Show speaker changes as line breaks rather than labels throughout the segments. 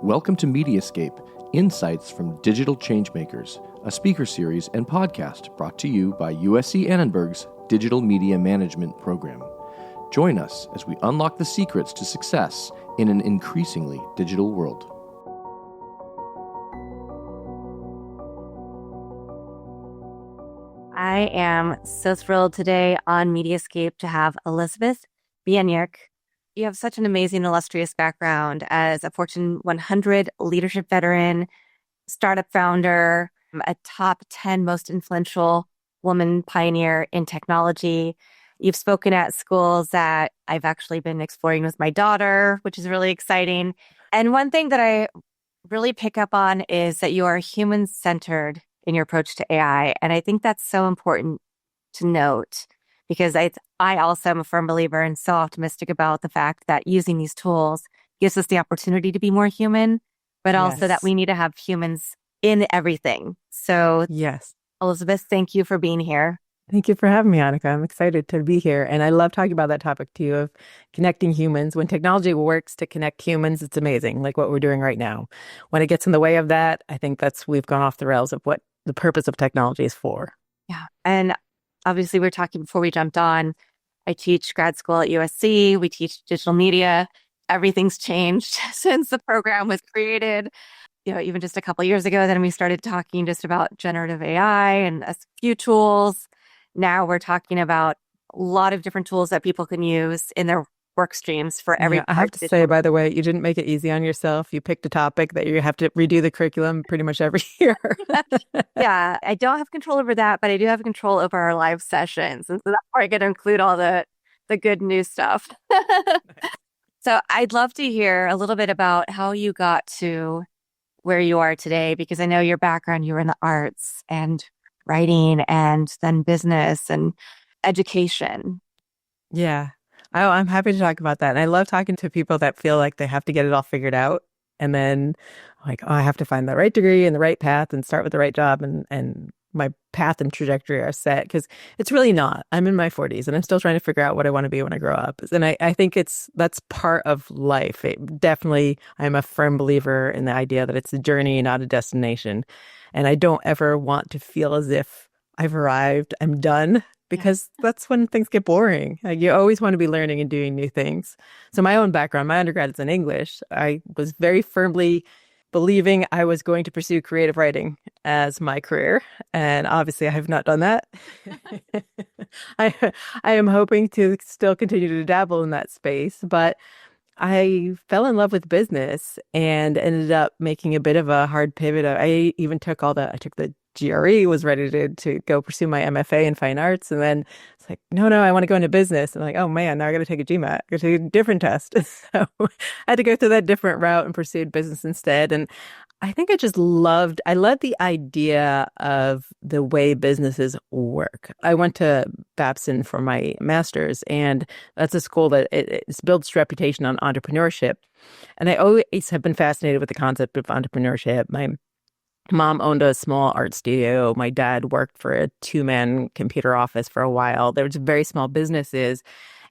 Welcome to Mediascape, Insights from Digital Changemakers, a speaker series and podcast brought to you by USC Annenberg's Digital Media Management program. Join us as we unlock the secrets to success in an increasingly digital world.
I am so thrilled today on Mediascape to have Elizabeth Bieniek. You have such an amazing, illustrious background as a Fortune 100 leadership veteran, startup founder, a top 10 most influential woman pioneer in technology. You've spoken at schools that I've actually been exploring with my daughter, which is really exciting. And one thing that I really pick up on is that you are human-centered in your approach to AI. And I think that's so important to note because I also am a firm believer and so optimistic about the fact that using these tools gives us the opportunity to be more human, but also that we need to have humans in everything. So
yes,
Elizabeth, thank you for being here.
Thank you for having me, Annika. I'm excited to be here. And I love talking about that topic too, of connecting humans. When technology works to connect humans, it's amazing, like what we're doing right now. When it gets in the way of that, I think we've gone off the rails of what the purpose of technology is for.
Yeah. And obviously, we were talking before we jumped on. I teach grad school at USC. We teach digital media. Everything's changed since the program was created. Even just a couple of years ago, then we started talking just about generative AI and a few tools. Now we're talking about a lot of different tools that people can use in their work streams for every.
I have to say, by the way, you didn't make it easy on yourself. You picked a topic that you have to redo the curriculum pretty much every year.
Yeah, I don't have control over that, but I do have control over our live sessions. And so that's where I get to include all the good news stuff. So I'd love to hear a little bit about how you got to where you are today, because I know your background, you were in the arts and writing and then business and education.
Yeah. I'm happy to talk about that. And I love talking to people that feel like they have to get it all figured out. And then I have to find the right degree and the right path and start with the right job. And my path and trajectory are set, because it's really not. I'm in my 40s and I'm still trying to figure out what I want to be when I grow up. And I think that's part of life. I'm a firm believer in the idea that it's a journey, not a destination. And I don't ever want to feel as if I've arrived, I'm done, because that's when things get boring. You always want to be learning and doing new things. So my own background, my undergrad is in English. I was very firmly believing I was going to pursue creative writing as my career. And obviously I have not done that. I am hoping to still continue to dabble in that space, but I fell in love with business and ended up making a bit of a hard pivot. I took the GRE, was ready to go pursue my MFA in fine arts. And then it's like, no, I want to go into business. And I'm like, oh man, now I got to take a GMAT, I got to take a different test. So I had to go through that different route and pursued business instead. And I think I loved the idea of the way businesses work. I went to Babson for my master's, and that's a school that it builds its reputation on entrepreneurship. And I always have been fascinated with the concept of entrepreneurship. My mom owned a small art studio. My dad worked for a 2-man computer office for a while. There was very small businesses.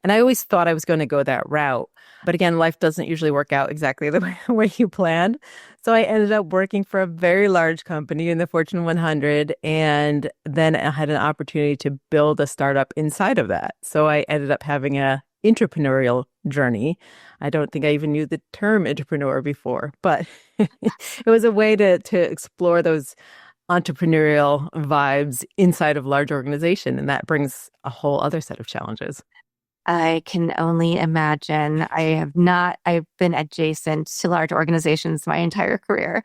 And I always thought I was going to go that route. But again, life doesn't usually work out exactly the way you planned. So I ended up working for a very large company in the Fortune 100. And then I had an opportunity to build a startup inside of that. So I ended up having a entrepreneurial journey. I don't think I even knew the term entrepreneur before, but it was a way to explore those entrepreneurial vibes inside of large organization. And that brings a whole other set of challenges.
I can only imagine. I've been adjacent to large organizations my entire career,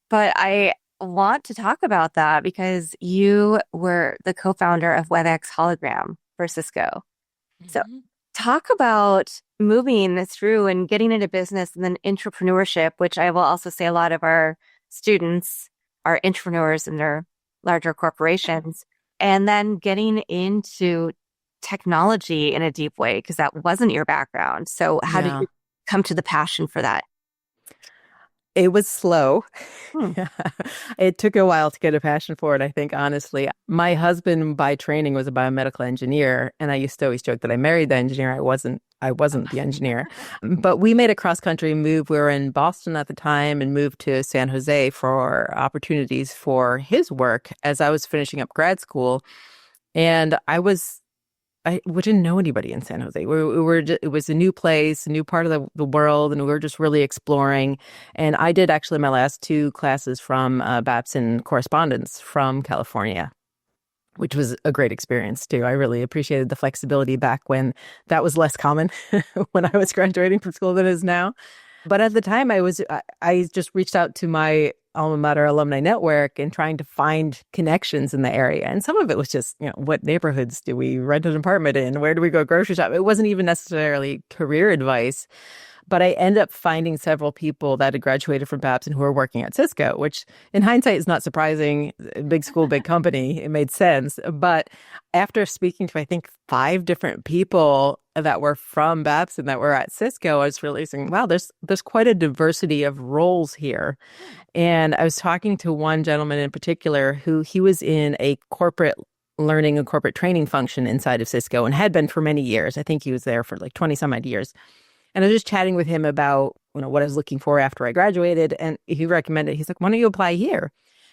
but I want to talk about that because you were the co-founder of WebEx Hologram for Cisco. Mm-hmm. So talk about moving through and getting into business and then entrepreneurship, which I will also say a lot of our students are entrepreneurs in their larger corporations, and then getting into technology in a deep way, because that wasn't your background. So how did you come to the passion for that?
It was slow.
Hmm.
It took a while to get a passion for it, I think, honestly. My husband by training was a biomedical engineer, and I used to always joke that I married the engineer. I wasn't the engineer. But we made a cross-country move. We were in Boston at the time and moved to San Jose for opportunities for his work as I was finishing up grad school. And we didn't know anybody in San Jose. It was a new place, a new part of the world, and we were just really exploring. And I did actually my last two classes from Babson correspondence from California, which was a great experience too. I really appreciated the flexibility back when that was less common when I was graduating from school than it is now. But at the time, I just reached out to my alma mater alumni network and trying to find connections in the area. And some of it was just, what neighborhoods do we rent an apartment in? Where do we go grocery shop? It wasn't even necessarily career advice. But I ended up finding several people that had graduated from Babson who were working at Cisco, which in hindsight is not surprising. Big school, big company. It made sense. But after speaking to, I think, 5 different people that were from Babson that were at Cisco, I was realizing, wow, there's quite a diversity of roles here. And I was talking to one gentleman in particular who he was in a corporate learning and corporate training function inside of Cisco and had been for many years. I think he was there for like 20 some odd years. And I was just chatting with him about, what I was looking for after I graduated. And he recommended, he's like, why don't you apply here?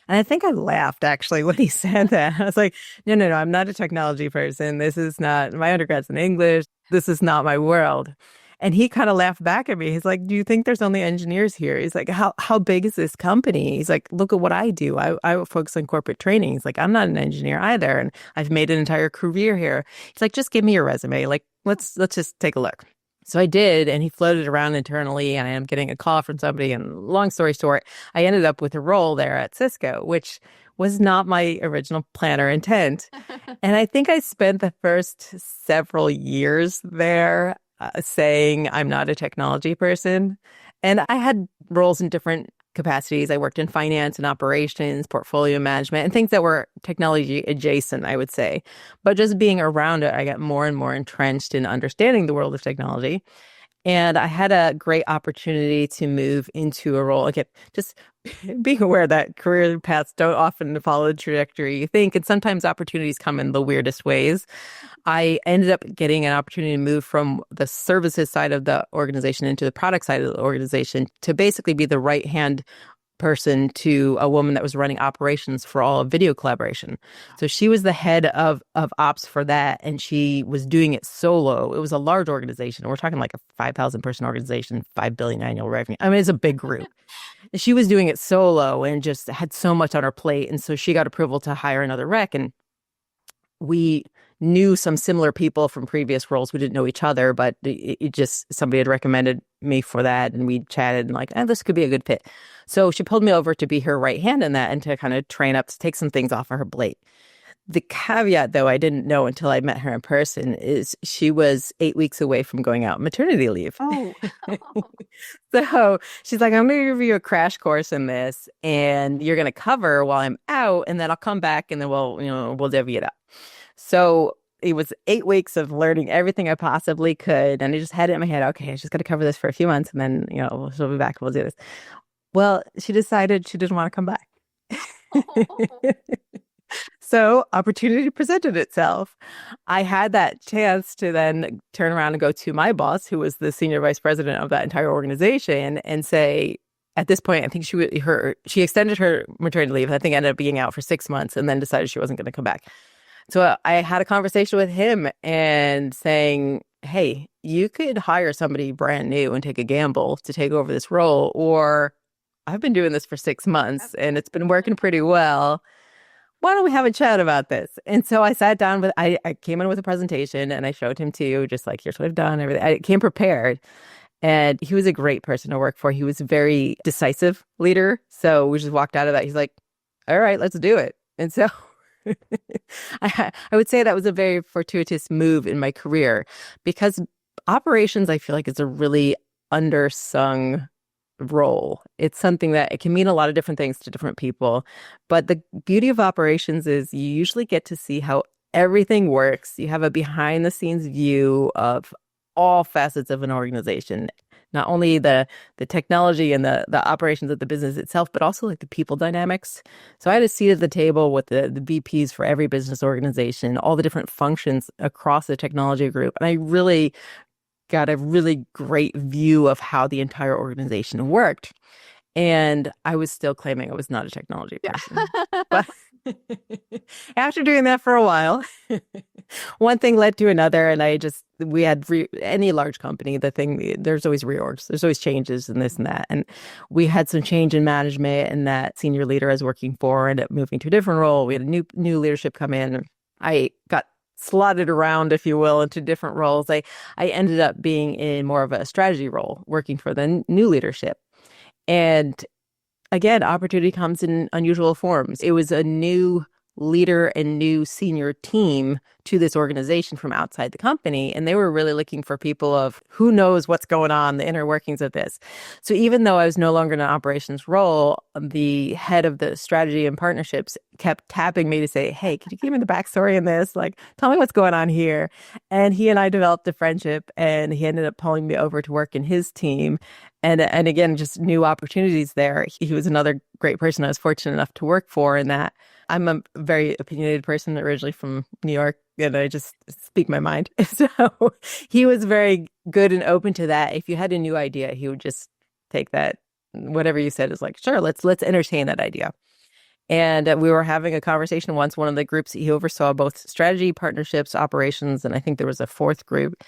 And I think I laughed actually when he said that. I was like, no, I'm not a technology person. This is not, my undergrad's in English. This is not my world. And he kind of laughed back at me. He's like, do you think there's only engineers here? He's like, how big is this company? He's like, look at what I do. I focus on corporate training. He's like, I'm not an engineer either. And I've made an entire career here. He's like, just give me your resume. Like, let's just take a look. So I did, and he floated around internally, and I am getting a call from somebody. And long story short, I ended up with a role there at Cisco, which was not my original plan or intent. And I think I spent the first several years there saying I'm not a technology person. And I had roles in different capacities. I worked in finance and operations, portfolio management, and things that were technology adjacent, I would say. But just being around it, I got more and more entrenched in understanding the world of technology. And I had a great opportunity to move into a role. Again, just being aware that career paths don't often follow the trajectory you think, and sometimes opportunities come in the weirdest ways. I ended up getting an opportunity to move from the services side of the organization into the product side of the organization to basically be the right-hand person to a woman that was running operations for all of video collaboration. So she was the head of ops for that, and she was doing it solo. It was a large organization. We're talking like a 5,000 person organization, 5 billion annual revenue. I mean, it's a big group. And she was doing it solo and just had so much on her plate. And so she got approval to hire another rec, and we knew some similar people from previous roles. We didn't know each other, but it just, somebody had recommended me for that, and we chatted and like, this could be a good fit. So she pulled me over to be her right hand in that and to kind of train up to take some things off of her plate. The caveat, though, I didn't know until I met her in person, is she was 8 weeks away from going out maternity leave.
Oh.
So she's like, I'm going to give you a crash course in this, and you're going to cover while I'm out, and then I'll come back, and then we'll divvy it up. So it was 8 weeks of learning everything I possibly could. And I just had it in my head, okay, I just got to cover this for a few months, and then, she'll be back and we'll do this. Well, she decided she didn't want to come back. So opportunity presented itself. I had that chance to then turn around and go to my boss, who was the senior vice president of that entire organization, and say, at this point, I think she extended her maternity leave. I think ended up being out for 6 months and then decided she wasn't going to come back. So I had a conversation with him and saying, hey, you could hire somebody brand new and take a gamble to take over this role, or I've been doing this for 6 months and it's been working pretty well. Why don't we have a chat about this? And so I sat down I came in with a presentation and I showed him to you, just like, here's what I've done, everything. I came prepared. And he was a great person to work for. He was a very decisive leader. So we just walked out of that. He's like, all right, let's do it. And so I would say that was a very fortuitous move in my career, because operations, I feel like, is a really undersung role. It's something that it can mean a lot of different things to different people. But the beauty of operations is you usually get to see how everything works. You have a behind the scenes view of all facets of an organization. not only the technology and the operations of the business itself, but also like the people dynamics. So I had a seat at the table with the VPs for every business organization, all the different functions across the technology group. And I really got a really great view of how the entire organization worked. And I was still claiming I was not a technology person. But after doing that for a while, one thing led to another. And we had any large company, there's always reorgs, there's always changes and this and that. And we had some change in management, and that senior leader I was working for ended up moving to a different role. We had a new leadership come in. I got slotted around, if you will, into different roles. I ended up being in more of a strategy role, working for the new leadership. And again, opportunity comes in unusual forms. It was a new leader and new senior team to this organization from outside the company. And they were really looking for people of who knows what's going on, the inner workings of this. So even though I was no longer in an operations role, the head of the strategy and partnerships kept tapping me to say, hey, can you give me the backstory in this? Like, tell me what's going on here. And he and I developed a friendship, and he ended up pulling me over to work in his team. And again, just new opportunities there. He was another great person I was fortunate enough to work for, in that I'm a very opinionated person, originally from New York, and I just speak my mind. So he was very good and open to that. If you had a new idea, he would just take that. Whatever you said is like, sure, let's entertain that idea. And we were having a conversation once. One of the groups, he oversaw both strategy, partnerships, operations, and I think there was a fourth group.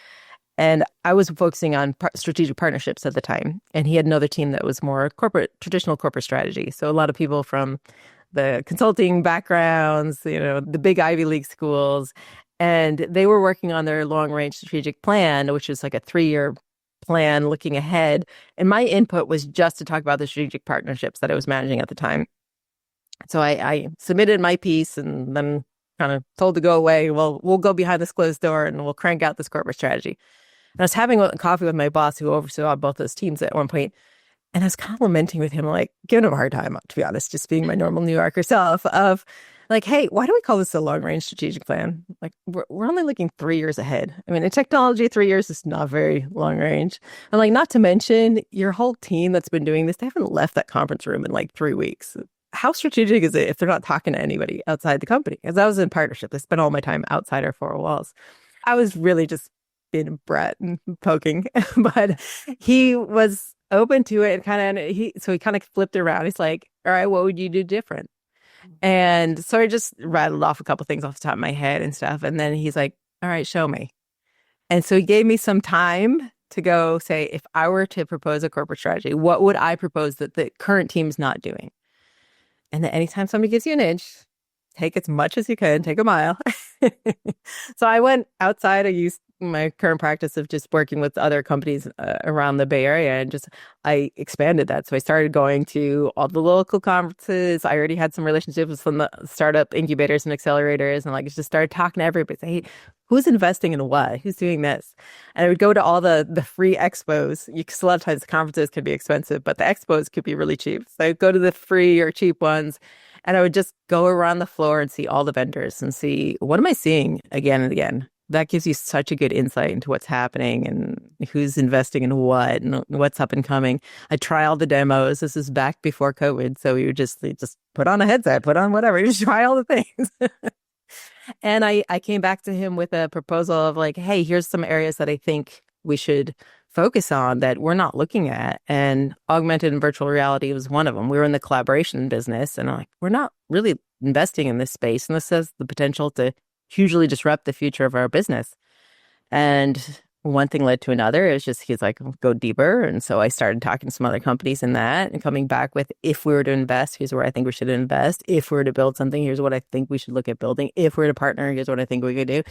And I was focusing on strategic partnerships at the time. And he had another team that was more traditional corporate strategy. So a lot of people from the consulting backgrounds, the big Ivy League schools. And they were working on their long-range strategic plan, which is like a 3-year plan looking ahead. And my input was just to talk about the strategic partnerships that I was managing at the time. So I submitted my piece and then kind of told to go away. Well, we'll go behind this closed door and we'll crank out this corporate strategy. And I was having a coffee with my boss who oversaw both those teams at one point. And I was complimenting with him, like giving him a hard time, to be honest, just being my normal New Yorker self of like, hey, why do we call this a long-range strategic plan? Like, we're only looking 3 years ahead. I mean, in technology, 3 years is not very long range. And like, not to mention your whole team that's been doing this, they haven't left that conference room in like 3 weeks. How strategic is it if they're not talking to anybody outside the company? Because I was in partnership. I spent all my time outside our four walls. I was really just being a brat and poking, but he was open to it, and he kind of flipped around. He's like, all right, what would you do different? And so I just rattled off a couple things off the top of my head and stuff. And then he's like, all right, show me. And so he gave me some time to go say, if I were to propose a corporate strategy, what would I propose that the current team's not doing? And then anytime somebody gives you an inch, take as much as you can, take a mile. So I went outside. I used my current practice of just working with other companies around the Bay Area, and I expanded that. So I started going to all the local conferences. I already had some relationships with some startup incubators and accelerators, and like just started talking to everybody. Say, hey, who's investing in what? Who's doing this? And I would go to all the free expos. Because a lot of times the conferences can be expensive, but the expos could be really cheap. So I would go to the free or cheap ones, and I would just go around the floor and see all the vendors and see, what am I seeing again and again? That gives you such a good insight into what's happening and who's investing in what and what's up and coming. I try all the demos. This is back before COVID. So we would just put on a headset, put on whatever, just try all the things. And I came back to him with a proposal of like, hey, here's some areas that I think we should focus on that we're not looking at. And augmented and virtual reality was one of them. We were in the collaboration business, and I'm like, we're not really investing in this space. And this has the potential to hugely disrupt the future of our business. And one thing led to another. It was just, he's like, go deeper. And so I started talking to some other companies in that and coming back with, if we were to invest, here's where I think we should invest. If we were to build something, here's what I think we should look at building. If we were to partner, here's what I think we could do.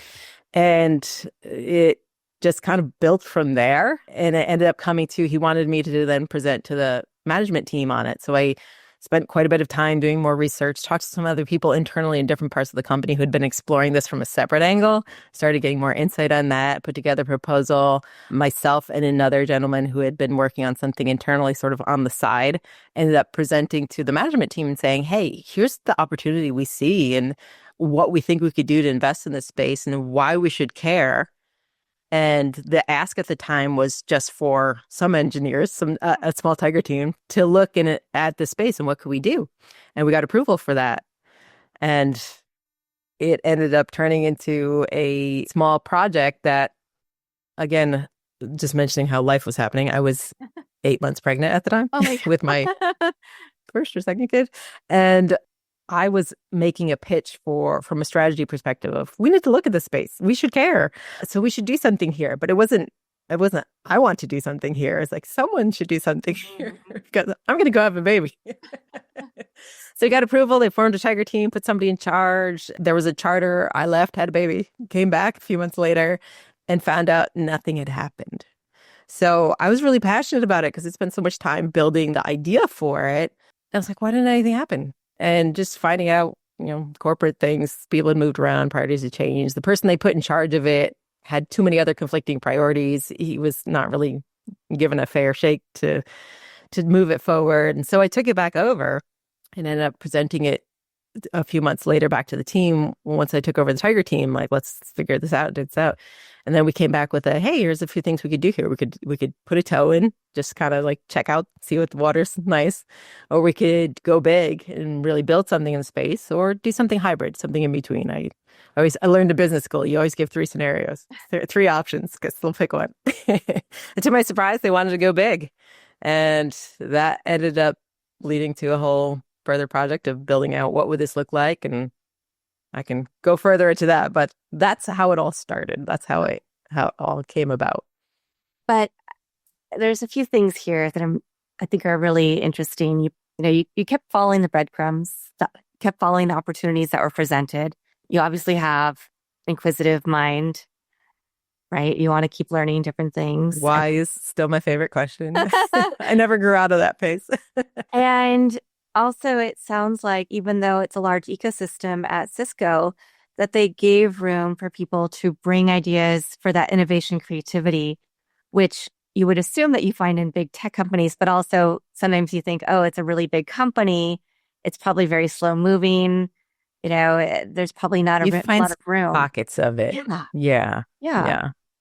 And it just kind of built from there. And it ended up coming to, he wanted me to then present to the management team on it. So I spent quite a bit of time doing more research, talked to some other people internally in different parts of the company who had been exploring this from a separate angle, started getting more insight on that, put together a proposal. Myself and another gentleman who had been working on something internally sort of on the side ended up presenting to the management team and saying, hey, here's the opportunity we see and what we think we could do to invest in this space and why we should care. And the ask at the time was just for some engineers, a small Tiger team, to look at the space and what could we do. And we got approval for that. And it ended up turning into a small project that, again, just mentioning how life was happening. I was 8 months pregnant at the time with my first or second kid. And I was making a pitch from a strategy perspective of, we need to look at the space. We should care. So we should do something here. But it wasn't, I want to do something here. It's like, someone should do something here because I'm going to go have a baby. So we got approval. They formed a Tiger team, put somebody in charge. There was a charter. I left, had a baby, came back a few months later and found out nothing had happened. So I was really passionate about it because I spent so much time building the idea for it. I was like, why didn't anything happen? And just finding out, corporate things, people had moved around, priorities had changed. The person they put in charge of it had too many other conflicting priorities. He was not really given a fair shake to move it forward. And so I took it back over and ended up presenting it a few months later back to the team. Once I took over the Tiger team, like, let's figure this out. And then we came back with hey, here's a few things we could do here. We could put a toe in, just kind of like check out, see what the water's nice, or we could go big and really build something in space, or do something hybrid, something in between. I learned in business school, you always give 3 scenarios, 3 options, because they'll pick one. And to my surprise, they wanted to go big. And that ended up leading to a whole further project of building out what would this look like. And I can go further into that, but that's how it all started. That's how it all came about.
But there's a few things here that I think are really interesting. You kept following the breadcrumbs, kept following the opportunities that were presented. You obviously have inquisitive mind, right? You want to keep learning different things.
Why is still my favorite question. I never grew out of that pace.
And also, it sounds like, even though it's a large ecosystem at Cisco, that they gave room for people to bring ideas for that innovation creativity, which you would assume that you find in big tech companies, but also sometimes you think, oh, it's a really big company. It's probably very slow moving. There's probably not a lot of room.
Pockets of it. Yeah.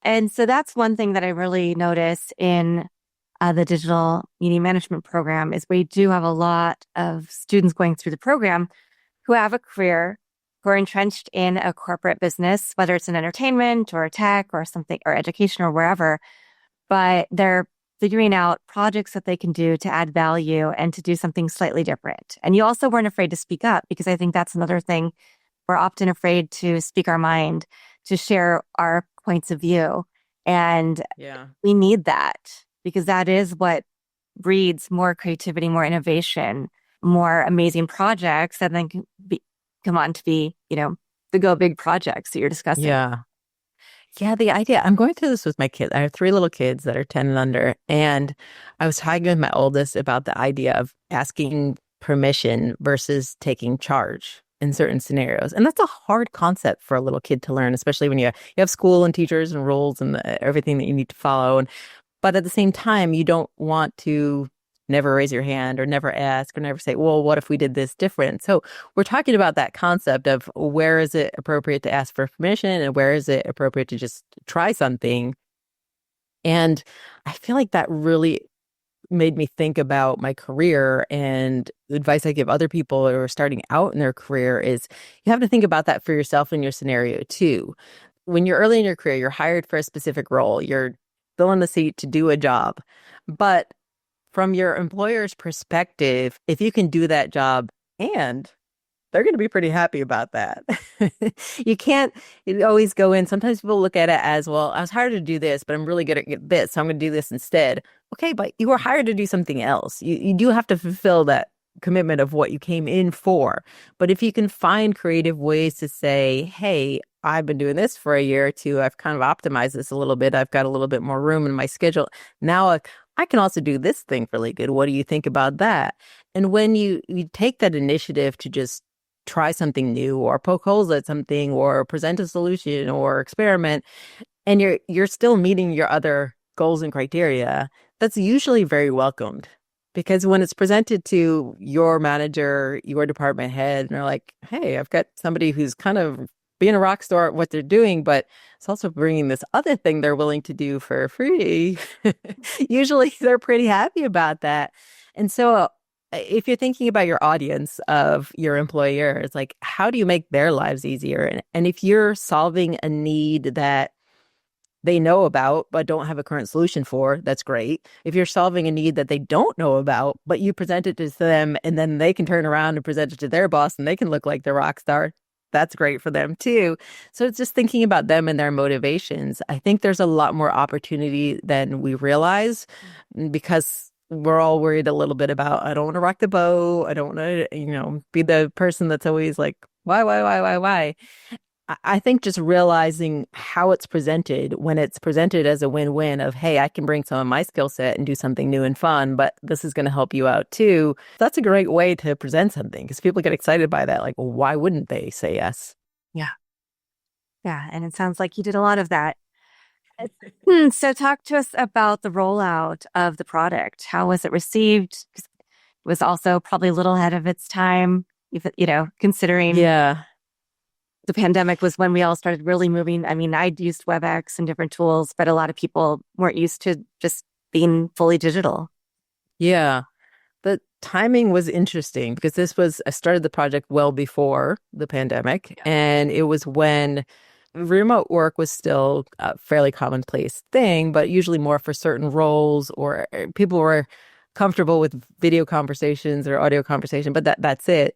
And so that's one thing that I really notice in the digital media management program is we do have a lot of students going through the program who have a career, who are entrenched in a corporate business, whether it's in entertainment or tech or something, or education or wherever, but they're figuring out projects that they can do to add value and to do something slightly different. And you also weren't afraid to speak up, because I think that's another thing. We're often afraid to speak our mind, to share our points of view. And we need that, because that is what breeds more creativity, more innovation, more amazing projects that then can come on to be, the go big projects that you're discussing.
Yeah, the idea, I'm going through this with my kids. I have 3 little kids that are 10 and under. And I was talking with my oldest about the idea of asking permission versus taking charge in certain scenarios. And that's a hard concept for a little kid to learn, especially when you have school and teachers and rules and everything that you need to follow. But at the same time, you don't want to never raise your hand or never ask or never say, well, what if we did this different? So we're talking about that concept of where is it appropriate to ask for permission and where is it appropriate to just try something. And I feel like that really made me think about my career, and the advice I give other people who are starting out in their career is you have to think about that for yourself in your scenario too. When you're early in your career, you're hired for a specific role. You're still in the seat to do a job. But from your employer's perspective, if you can do that job, and they're going to be pretty happy about that. You can't always go in. Sometimes people look at it as, well, I was hired to do this, but I'm really good at this, so I'm going to do this instead. Okay, but you were hired to do something else. You do have to fulfill that commitment of what you came in for. But if you can find creative ways to say, hey, I've been doing this for a year or two. I've kind of optimized this a little bit. I've got a little bit more room in my schedule. Now I can also do this thing really good. What do you think about that? And when you take that initiative to just try something new or poke holes at something or present a solution or experiment, and you're still meeting your other goals and criteria, that's usually very welcomed. Because when it's presented to your manager, your department head, and they're like, hey, I've got somebody who's kind of being a rock star at what they're doing, but it's also bringing this other thing they're willing to do for free. Usually they're pretty happy about that. And so if you're thinking about your audience of your employer, it's like, how do you make their lives easier? And if you're solving a need that they know about but don't have a current solution for, that's great. If you're solving a need that they don't know about, but you present it to them and then they can turn around and present it to their boss and they can look like the rock star, that's great for them too. So it's just thinking about them and their motivations. I think there's a lot more opportunity than we realize because we're all worried a little bit about, I don't want to rock the boat. I don't want to, be the person that's always like, why? I think just realizing how it's presented, when it's presented as a win-win of, hey, I can bring some of my skill set and do something new and fun, but this is going to help you out too. That's a great way to present something because people get excited by that. Like, well, why wouldn't they say yes?
Yeah. Yeah. And it sounds like you did a lot of that. So talk to us about the rollout of the product. How was it received? It was also probably a little ahead of its time, considering the pandemic was when we all started really moving. I mean, I'd used WebEx and different tools, but a lot of people weren't used to just being fully digital.
Yeah. The timing was interesting because I started the project well before the pandemic. And it was when remote work was still a fairly commonplace thing, but usually more for certain roles or people were comfortable with video conversations or audio conversation, but that's it.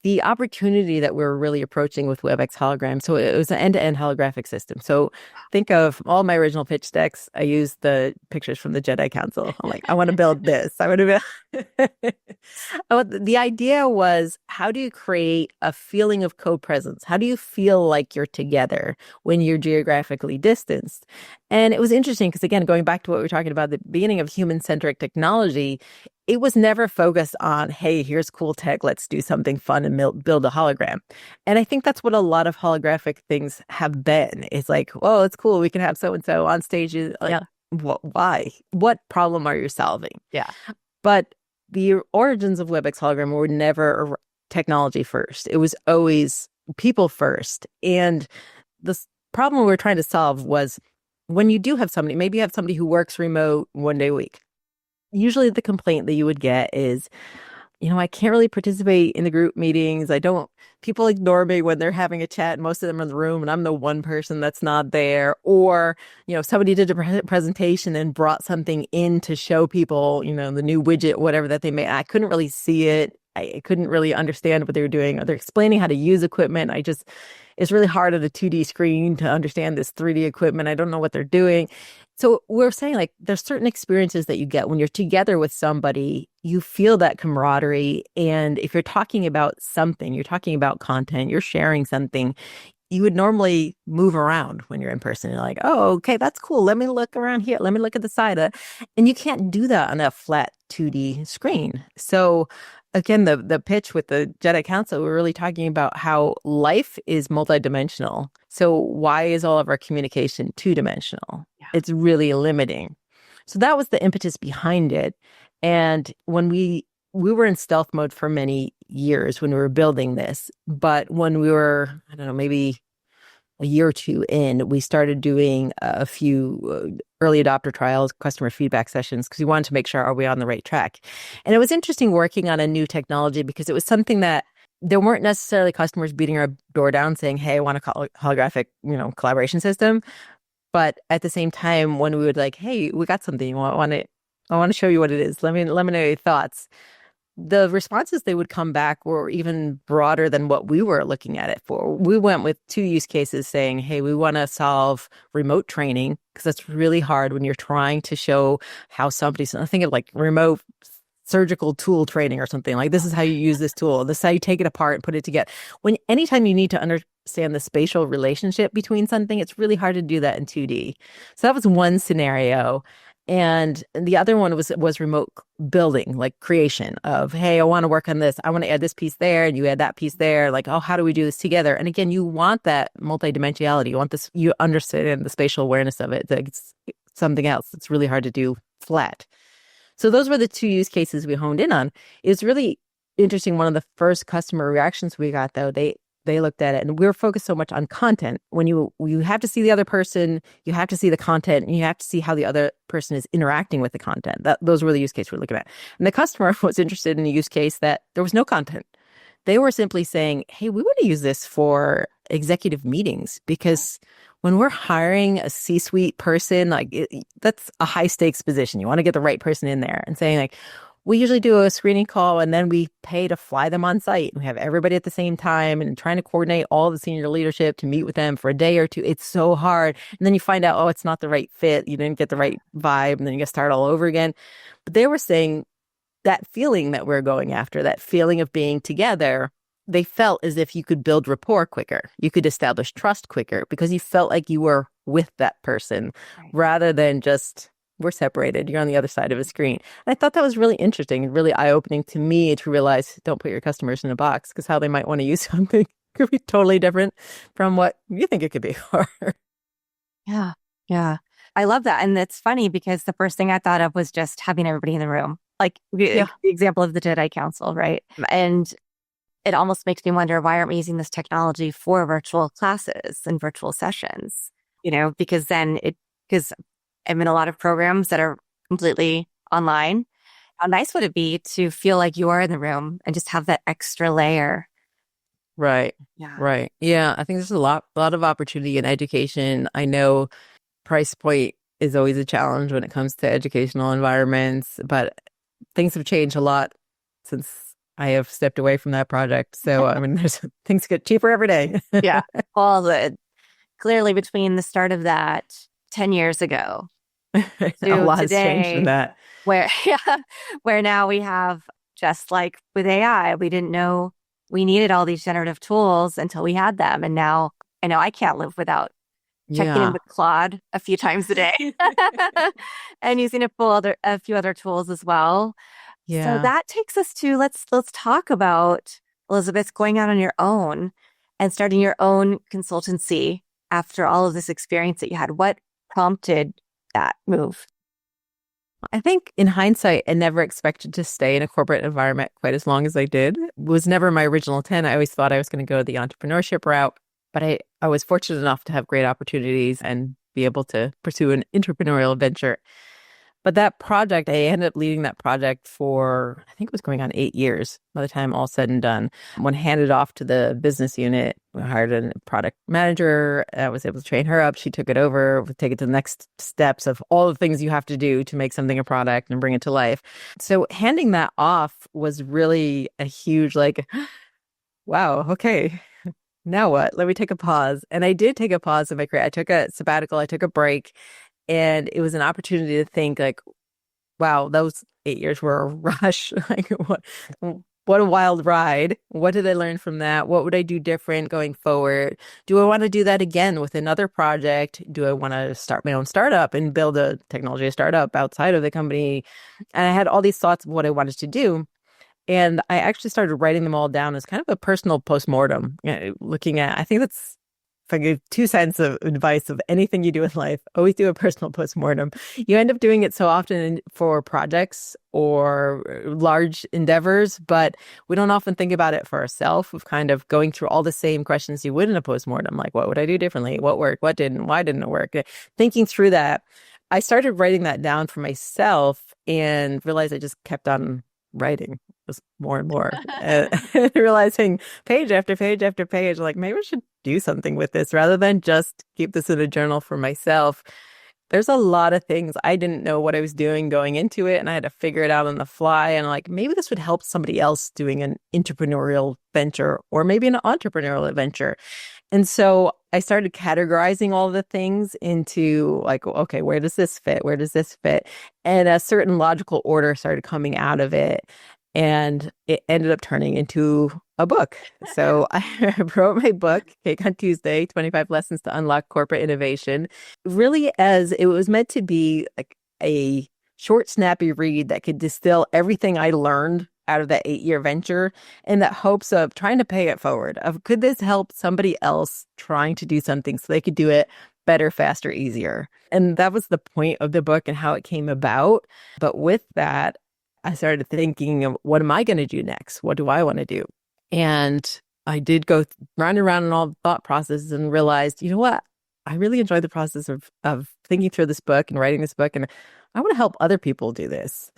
The opportunity that we're really approaching with WebEx Hologram, so it was an end-to-end holographic system. So think of all my original pitch decks. I used the pictures from the Jedi Council. I'm like, I want to build this. The idea was, how do you create a feeling of co-presence? How do you feel like you're together when you're geographically distanced? And it was interesting because, again, going back to what we were talking about, the beginning of human-centric technology, it was never focused on, hey, here's cool tech, let's do something fun and build a hologram. And I think that's what a lot of holographic things have been. It's like, oh, it's cool, we can have so-and-so on stage. Like, why? What problem are you solving?
Yeah.
But the origins of WebEx Hologram were never technology first. It was always people first. And the problem we were trying to solve was when you do have somebody, maybe you have somebody who works remote 1 day a week. Usually the complaint that you would get is, I can't really participate in the group meetings. People ignore me when they're having a chat. Most of them are in the room and I'm the one person that's not there. Or, somebody did a presentation and brought something in to show people, the new widget, whatever that they made. I couldn't really see it. I couldn't really understand what they were doing. They're explaining how to use equipment. It's really hard on a 2D screen to understand this 3D equipment. I don't know what they're doing. So we're saying, like, there's certain experiences that you get when you're together with somebody, you feel that camaraderie. And if you're talking about something, you're talking about content, you're sharing something, you would normally move around when you're in person. You're like, oh, okay, that's cool. Let me look around here. Let me look at the side. And you can't do that on a flat 2D screen. So again, the pitch with the Jedi Council, we're really talking about how life is multidimensional. So why is all of our communication two-dimensional? Yeah. It's really limiting. So that was the impetus behind it. And when we were in stealth mode for many years when we were building this, but when we were, I don't know, maybe a year or two in, we started doing a few early adopter trials, customer feedback sessions, because we wanted to make sure, are we on the right track? And it was interesting working on a new technology because it was something that there weren't necessarily customers beating our door down saying, hey, I want a holographic, collaboration system. But at the same time, when we would like, hey, we got something, I want to show you what it is. Let me know your thoughts. The responses they would come back were even broader than what we were looking at it for. We went with 2 use cases saying, hey, we want to solve remote training because that's really hard when you're trying to show how somebody's, I think of like remote surgical tool training or something. Like, this is how you use this tool. This is how you take it apart and put it together. Anytime you need to understand the spatial relationship between something, it's really hard to do that in 2D. So that was one scenario. And the other one was remote building, like creation of, hey, I want to work on this. I want to add this piece there and you add that piece there. Like, oh, how do we do this together? And again, you want that multidimensionality. You want this, you understand the spatial awareness of it. It's something else. It's really hard to do flat. So those were the 2 use cases we honed in on. It was really interesting. One of the first customer reactions we got, though, they they looked at it, and we were focused so much on content. When you have to see the other person, you have to see the content, and you have to see how the other person is interacting with the content. Those were the use case we're looking at. And the customer was interested in a use case that there was no content. They were simply saying, hey, we want to use this for executive meetings, because when we're hiring a C-suite person, that's a high stakes position. You want to get the right person in there, and saying like, we usually do a screening call and then we pay to fly them on site. We have everybody at the same time and trying to coordinate all the senior leadership to meet with them for a day or two. It's so hard. And then you find out, oh, it's not the right fit. You didn't get the right vibe. And then you got to start all over again. But they were saying that feeling that we're going after, that feeling of being together, they felt as if you could build rapport quicker. You could establish trust quicker because you felt like you were with that person rather than just, we're separated, you're on the other side of a screen. And I thought that was really interesting and really eye-opening to me to realize, don't put your customers in a box, because how they might want to use something could be totally different from what you think it could be.
Yeah. Yeah. I love that. And it's funny because the first thing I thought of was just having everybody in the room. Like the example of the Jedi Council, right? And it almost makes me wonder, why aren't we using this technology for virtual classes and virtual sessions? Because I'm in a lot of programs that are completely online. How nice would it be to feel like you are in the room and just have that extra layer?
Right.
Yeah.
Right. Yeah. I think there's a lot of opportunity in education. I know price point is always a challenge when it comes to educational environments, but things have changed a lot since I have stepped away from that project. So, I mean, things get cheaper every day.
Yeah. Well, clearly between the start of that 10 years ago
a lot has changed in that.
Where now we have, just like with AI, we didn't know we needed all these generative tools until we had them. And now I know I can't live without checking in with Claude a few times a day and using a few other tools as well.
Yeah.
So that takes us to, let's talk about, Elizabeth, going out on your own and starting your own consultancy after all of this experience that you had. What prompted that move?
I think in hindsight, I never expected to stay in a corporate environment quite as long as I did. It was never my original intent. I always thought I was going to go the entrepreneurship route, but I was fortunate enough to have great opportunities and be able to pursue an entrepreneurial venture. But that project, I ended up leading that project for, I think it was going on 8 years by the time all said and done. When handed off to the business unit, we hired a product manager. I was able to train her up. She took it over, take it to the next steps of all the things you have to do to make something a product and bring it to life. So handing that off was really a huge, wow, okay, now what? Let me take a pause. And I did take a pause in my career. I took a sabbatical. I took a break. And it was an opportunity to think wow, those 8 years were a rush. What a wild ride. What did I learn from that? What would I do different going forward? Do I want to do that again with another project? Do I want to start my own startup and build a technology startup outside of the company? And I had all these thoughts of what I wanted to do. And I actually started writing them all down as kind of a personal postmortem, looking at, I think that's, if I give 2 cents of advice of anything you do in life, always do a personal postmortem. You end up doing it so often for projects or large endeavors, but we don't often think about it for ourselves, of kind of going through all the same questions you would in a postmortem, like what would I do differently? What worked? What didn't? Why didn't it work? Thinking through that, I started writing that down for myself and realized I just kept on writing just more and more, and realizing page after page after page, maybe I should do something with this rather than just keep this in a journal for myself. There's a lot of things I didn't know what I was doing going into it, and I had to figure it out on the fly. And maybe this would help somebody else doing an entrepreneurial venture or maybe an entrepreneurial adventure. And so I started categorizing all the things into okay, where does this fit? Where does this fit? And a certain logical order started coming out of it. And it ended up turning into a book. So I wrote my book, Cake on Tuesday, 25 Lessons to Unlock Corporate Innovation, really as it was meant to be a short, snappy read that could distill everything I learned out of that 8-year venture in that hopes of trying to pay it forward. Could this help somebody else trying to do something so they could do it better, faster, easier? And that was the point of the book and how it came about. But with that, I started thinking of what am I going to do next? What do I want to do? And I did go round and round in all the thought processes and realized, you know what? I really enjoyed the process of thinking through this book and writing this book, and I want to help other people do this.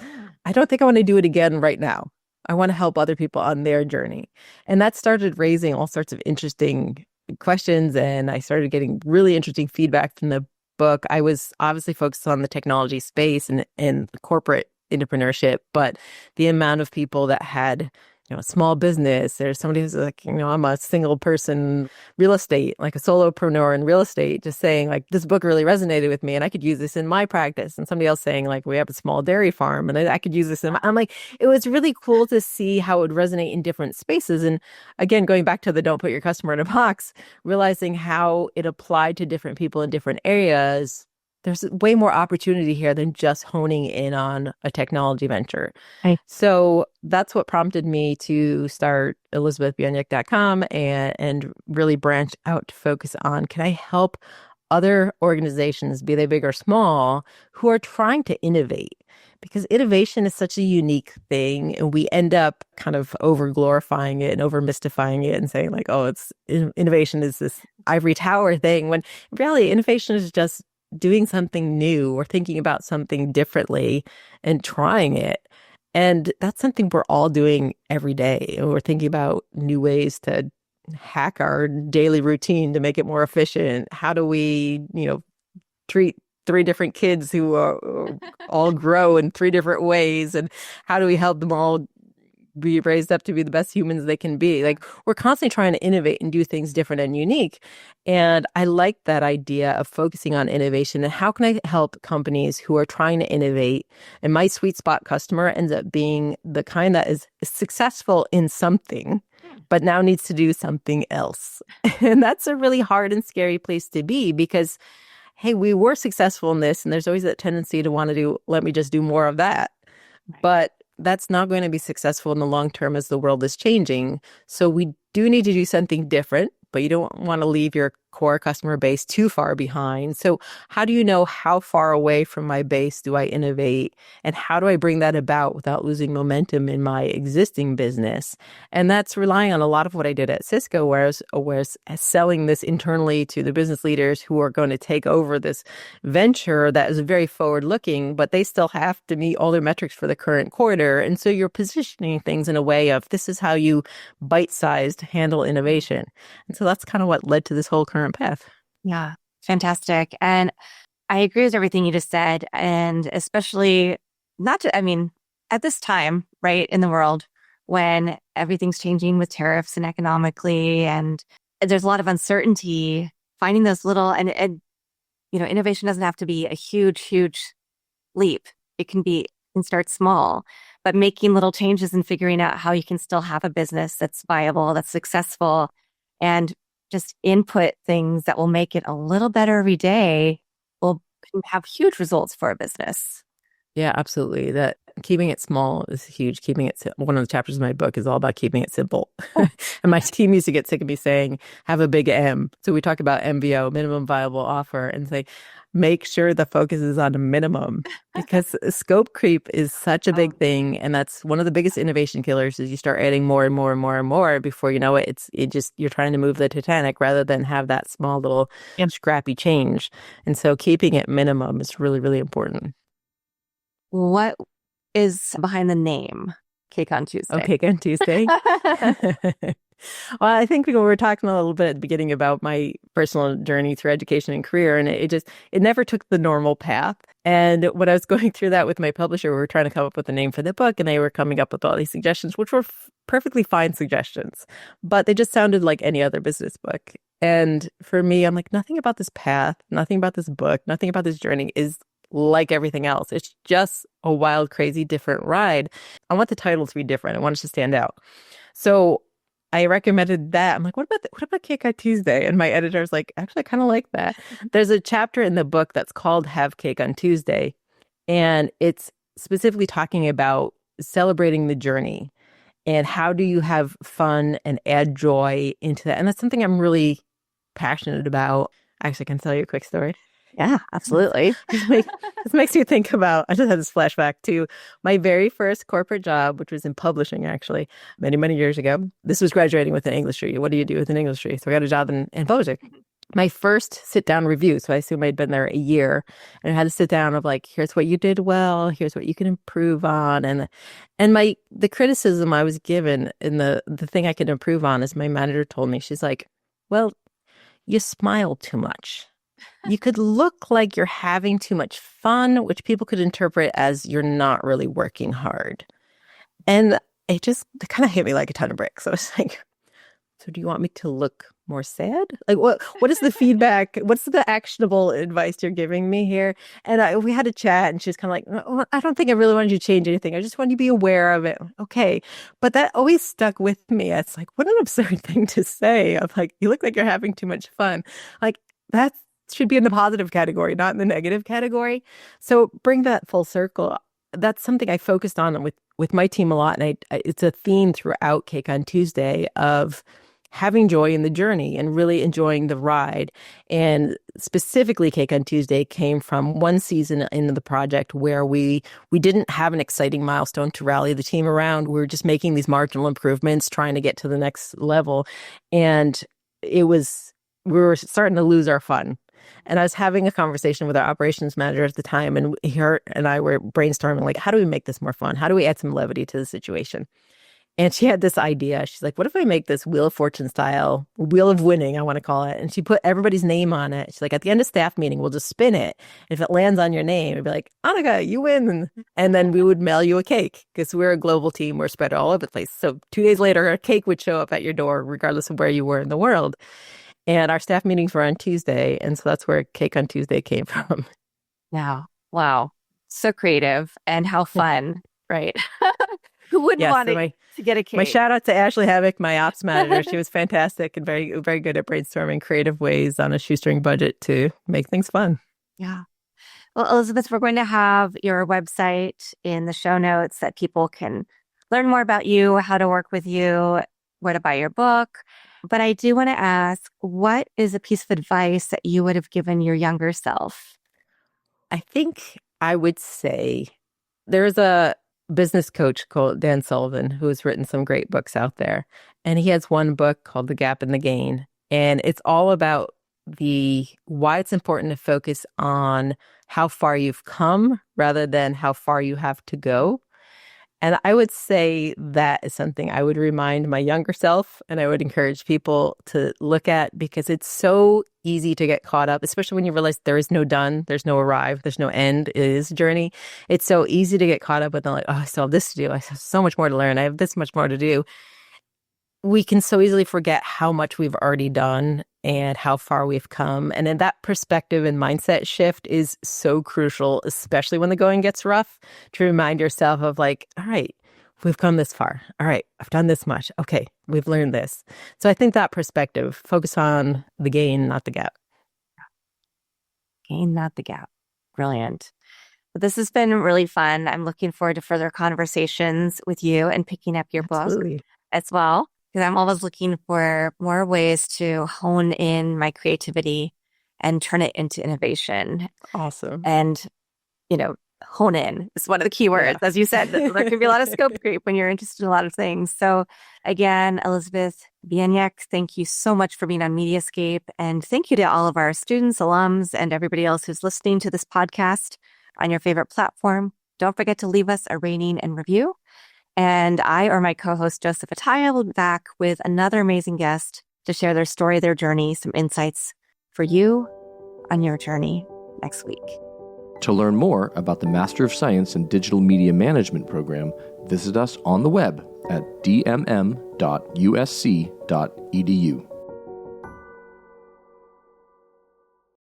I don't think I want to do it again right now. I want to help other people on their journey. And that started raising all sorts of interesting questions, and I started getting really interesting feedback from the book. I was obviously focused on the technology space and corporate entrepreneurship, but the amount of people that had small business. There's somebody who's like, I'm a single person real estate, like a solopreneur in real estate, just saying like, this book really resonated with me and I could use this in my practice. And somebody else saying like, we have a small dairy farm and I could use this I'm like, it was really cool to see how it would resonate in different spaces. And again, going back to the don't put your customer in a box, realizing how it applied to different people in different areas. There's way more opportunity here than just honing in on a technology venture.
Right.
So that's what prompted me to start ElizabethBieniek.com and really branch out to focus on, can I help other organizations, be they big or small, who are trying to innovate? Because innovation is such a unique thing, and we end up kind of over glorifying it and over mystifying it and saying like, oh, innovation is this ivory tower thing, when in reality, innovation is just doing something new or thinking about something differently and trying it. And that's something we're all doing every day. We're thinking about new ways to hack our daily routine to make it more efficient. How do we, treat three different kids who all grow in three different ways? And how do we help them all be raised up to be the best humans they can be? Like, we're constantly trying to innovate and do things different and unique. And I like that idea of focusing on innovation and how can I help companies who are trying to innovate? And my sweet spot customer ends up being the kind that is successful in something, but now needs to do something else. And that's a really hard and scary place to be because, hey, we were successful in this, and there's always that tendency to want to let me just do more of that. But that's not going to be successful in the long term as the world is changing. So we do need to do something different, but you don't want to leave your core customer base too far behind. So how do you know how far away from my base do I innovate? And how do I bring that about without losing momentum in my existing business? And that's relying on a lot of what I did at Cisco, where I was selling this internally to the business leaders who are going to take over this venture that is very forward looking, but they still have to meet all their metrics for the current quarter. And so you're positioning things in a way of, this is how you bite-sized handle innovation. And so that's kind of what led to this whole current path.
Yeah, fantastic. And I agree with everything you just said. And especially at this time, right, in the world when everything's changing with tariffs and economically, and there's a lot of uncertainty, finding those little, and innovation doesn't have to be a huge leap. It can start small, but making little changes and figuring out how you can still have a business that's viable, that's successful, and just input things that will make it a little better every day can have huge results for a business.
Yeah, absolutely. That keeping it small is huge. One of the chapters of my book is all about keeping it simple. And my team used to get sick of me saying, have a big M. So we talk about MVO, minimum viable offer, and say, make sure the focus is on a minimum, because scope creep is such a big thing. And that's one of the biggest innovation killers, is you start adding more and more and more and more. Before you know it, you're trying to move the Titanic rather than have that small little scrappy change. And so keeping it minimum is really, really important.
What is behind the name Cake on Tuesday?
Oh, Cake on Tuesday. Well, I think we were talking a little bit at the beginning about my personal journey through education and career, and it never took the normal path. And when I was going through that with my publisher, we were trying to come up with a name for the book, and they were coming up with all these suggestions, which were perfectly fine suggestions, but they just sounded like any other business book. And for me, I'm like, nothing about this path, nothing about this book, nothing about this journey is like everything else. It's just a wild, crazy, different ride. I want the title to be different. I want it to stand out. So I recommended that. I'm like, what about Cake on Tuesday? And my editor's like, actually, I kind of like that. There's a chapter in the book that's called Have Cake on Tuesday. And it's specifically talking about celebrating the journey and how do you have fun and add joy into that. And that's something I'm really passionate about. Actually, I can tell you a quick story.
Yeah, absolutely.
This makes me think about, I just had this flashback to my very first corporate job, which was in publishing, actually, many, many years ago. This was graduating with an English degree. What do you do with an English degree? So I got a job in publishing. My first sit-down review, so I assume I'd been there a year, and I had to sit down of like, here's what you did well, here's what you can improve on. And the criticism I was given and the thing I could improve on is my manager told me, she's like, well, you smile too much. You could look like you're having too much fun, which people could interpret as you're not really working hard. And it kind of hit me like a ton of bricks. So I was like, so do you want me to look more sad? Like, what is the feedback? What's the actionable advice you're giving me here? And we had a chat, and she's kind of like, oh, I don't think I really wanted you to change anything. I just want you to be aware of it. Okay. But that always stuck with me. It's like, what an absurd thing to say. I'm like, you look like you're having too much fun. Like, that should be in the positive category, not in the negative category. So bring that full circle. That's something I focused on with my team a lot. And it's a theme throughout Cake on Tuesday of having joy in the journey and really enjoying the ride. And specifically, Cake on Tuesday came from one season into the project where we didn't have an exciting milestone to rally the team around. We were just making these marginal improvements, trying to get to the next level. And we were starting to lose our fun. And I was having a conversation with our operations manager at the time, and her and I were brainstorming, like, how do we make this more fun? How do we add some levity to the situation? And she had this idea. She's like, what if I make this Wheel of Fortune style, Wheel of Winning, I want to call it. And she put everybody's name on it. She's like, at the end of staff meeting, we'll just spin it. If it lands on your name, it'd be like, Annika, you win. And then we would mail you a cake because we're a global team. We're spread all over the place. So 2 days later, a cake would show up at your door, regardless of where you were in the world. And our staff meetings were on Tuesday. And so that's where Cake on Tuesday came from.
Yeah. Wow. So creative and how fun, right? Who wouldn't want to get a cake?
My shout out to Ashley Havoc, my ops manager. She was fantastic and very, very good at brainstorming creative ways on a shoestring budget to make things fun.
Yeah. Well, Elizabeth, we're going to have your website in the show notes that people can learn more about you, how to work with you, where to buy your book. But I do want to ask, what is a piece of advice that you would have given your younger self?
I think I would say there's a business coach called Dan Sullivan who has written some great books out there. And he has one book called The Gap and the Gain. And it's all about why it's important to focus on how far you've come rather than how far you have to go. And I would say that is something I would remind my younger self, and I would encourage people to look at, because it's so easy to get caught up, especially when you realize there is no done, there's no arrive, there's no end. It is a journey. It's so easy to get caught up with like, oh, I still have this to do. I have so much more to learn. I have this much more to do. We can so easily forget how much we've already done and how far we've come. And then that perspective and mindset shift is so crucial, especially when the going gets rough, to remind yourself of like, all right, we've come this far. All right, I've done this much. Okay, we've learned this. So I think that perspective, focus on the gain, not the gap.
Gain, not the gap. Brilliant. But this has been really fun. I'm looking forward to further conversations with you and picking up your book as well. Because I'm always looking for more ways to hone in my creativity and turn it into innovation.
Awesome.
And, hone in is one of the key words. Yeah. As you said, there can be a lot of scope creep when you're interested in a lot of things. So again, Elizabeth Bieniek, thank you so much for being on Mediascape. And thank you to all of our students, alums, and everybody else who's listening to this podcast on your favorite platform. Don't forget to leave us a rating and review. And I or my co-host, Joseph Ataya, will be back with another amazing guest to share their story, their journey, some insights for you on your journey next week.
To learn more about the Master of Science in Digital Media Management program, visit us on the web at dmm.usc.edu.